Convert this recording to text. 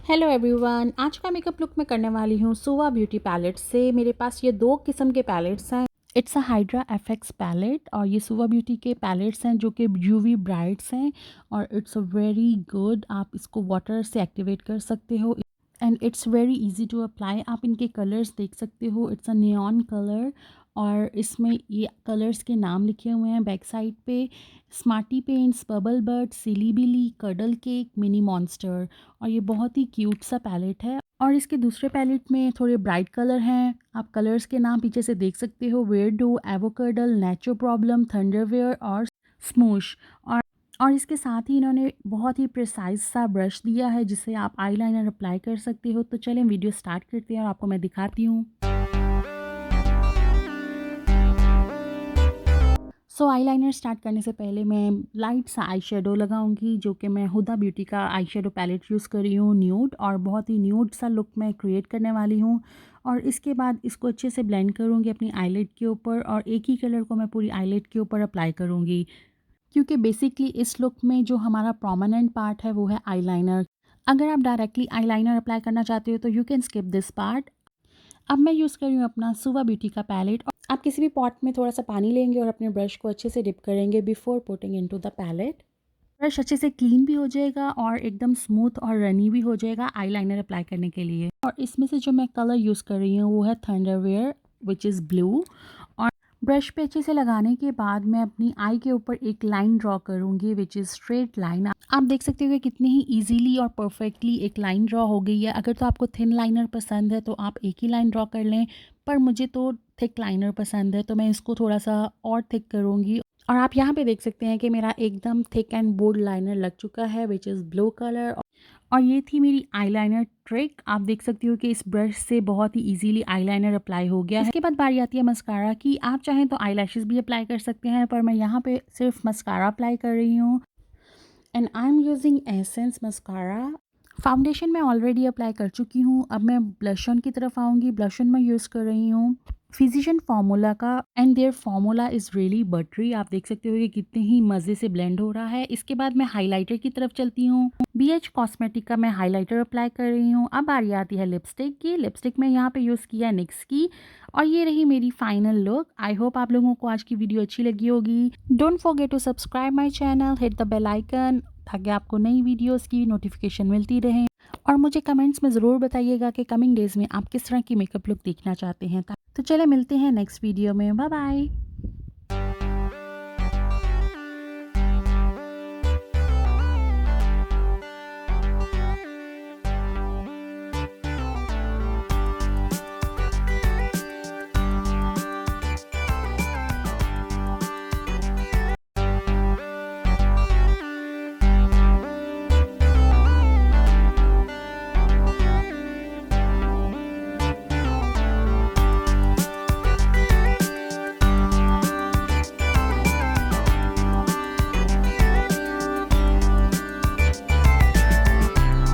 Hello everyone, आज का makeup look मैं करने वाली हूँ सुवा ब्यूटी पैलेट से। मेरे पास ये दो किस्म के पैलेट्स हैं। It's a hydra FX palette और ये सुवा ब्यूटी के पैलेट्स हैं जो कि यूवी ब्राइट्स हैं और इट्स अ वेरी गुड। आप इसको वाटर से एक्टिवेट कर सकते हो and it's very easy to apply. आप इनके कलर्स देख सकते हो, इट्स अ नियॉन कलर और इसमें ये कलर्स के नाम लिखे हुए हैं बैक साइड पे। स्मार्टी पेंट्स, बबल बर्ड, सिली बिली, कडल केक, मिनी मॉन्स्टर। और ये बहुत ही क्यूट सा पैलेट है। और इसके दूसरे पैलेट में थोड़े ब्राइट कलर हैं। आप कलर्स के नाम पीछे से देख सकते हो, वेयरडो, एवोकैडल, नेचो प्रॉब्लम, थंडरवेयर और स्मूश। और इसके साथ ही इन्होंने बहुत ही प्रिसाइज सा ब्रश दिया है जिससे आप आईलाइनर अप्लाई कर सकते हो। तो चलें वीडियो स्टार्ट करते हैं और आपको मैं दिखाती हूँ। सो आईलाइनर स्टार्ट करने से पहले मैं लाइट सा आई शेडो लगाऊंगी, जो कि मैं हुदा ब्यूटी का आई शेडो पैलेट यूज़ कर रही हूँ, न्यूड। और बहुत ही न्यूड सा लुक मैं क्रिएट करने वाली हूँ। और इसके बाद इसको अच्छे से ब्लेंड करूँगी अपनी आईलिड के ऊपर और एक ही कलर को मैं पूरी आईलिड के ऊपर अप्लाई करूँगी, क्योंकि बेसिकली इस लुक में जो हमारा प्रोमिनेंट पार्ट है वो है आईलाइनर। अगर आप डायरेक्टली आईलाइनर अप्लाई करना चाहते हो तो you can skip this part. अब मैं यूज़ कर रही हूँ अपना सुवा ब्यूटी का पैलेट। आप किसी भी पॉट में थोड़ा सा पानी लेंगे और अपने ब्रश को अच्छे से डिप करेंगे before putting into the palette. Brush अच्छे से क्लीन भी हो जाएगा और एकदम स्मूथ और रनी भी हो जाएगा आईलाइनर अप्लाई करने के लिए। और इसमें से जो मैं कलर यूज़ कर रही हूँ वो है थंडरवेयर विच इज़ ब्लू। और ब्रश पे अच्छे से लगाने के बाद मैं अपनी आई के ऊपर एक लाइन ड्रॉ करूँगी विच इज़ स्ट्रेट लाइन। आप देख सकते हो कि कितनी ही इजीली और परफेक्टली एक लाइन ड्रॉ हो गई है। अगर तो आपको थिन लाइनर पसंद है तो आप एक ही लाइन ड्रॉ कर लें, पर मुझे तो थिक लाइनर पसंद है तो मैं इसको थोड़ा सा और थिक करूँगी। और आप यहाँ पे देख सकते हैं कि मेरा एकदम थिक एंड बोल्ड लाइनर लग चुका है विच इज़ ब्लू कलर। और ये थी मेरी आईलाइनर ट्रिक। आप देख सकती हो कि इस ब्रश से बहुत ही इजीली आईलाइनर अप्लाई हो गया है। इसके बाद बारी आती है मस्कारा की। आप चाहें तो आईलैशेस भी अप्लाई कर सकते हैं, पर मैं यहाँ पे सिर्फ मस्कारा अप्लाई कर रही हूँ and I am using essence mascara. Foundation मैं ऑलरेडी अप्लाई कर चुकी हूँ। अब मैं ब्लश ऑन की तरफ आऊँगी। ब्लश ऑन मैं यूज़ कर रही हूँ फिजिशियन फार्मूला का and their formula is really buttery. आप देख सकते हो कि कितने ही मज़े से ब्लेंड हो रहा है। इसके बाद मैं हाइलाइटर की तरफ चलती हूँ। BH कॉस्मेटिक का मैं हाइलाइटर अप्लाई कर रही हूँ। अब बारी आती है लिपस्टिक की। लिपस्टिक में यहाँ पे यूज़ किया है NYX की और ये रही मेरी फाइनल लुक। आई होप आप लोगों को आज की वीडियो अच्छी लगी होगी। Don't forget to subscribe my channel, hit the bell icon, ताकि आपको नई वीडियोज़ की नोटिफिकेशन मिलती रहे। और मुझे कमेंट्स में ज़रूर बताइएगा कि कमिंग डेज़ में आप किस तरह की मेकअप लुक देखना चाहते हैं। तो चले मिलते हैं नेक्स्ट वीडियो में। Bye bye.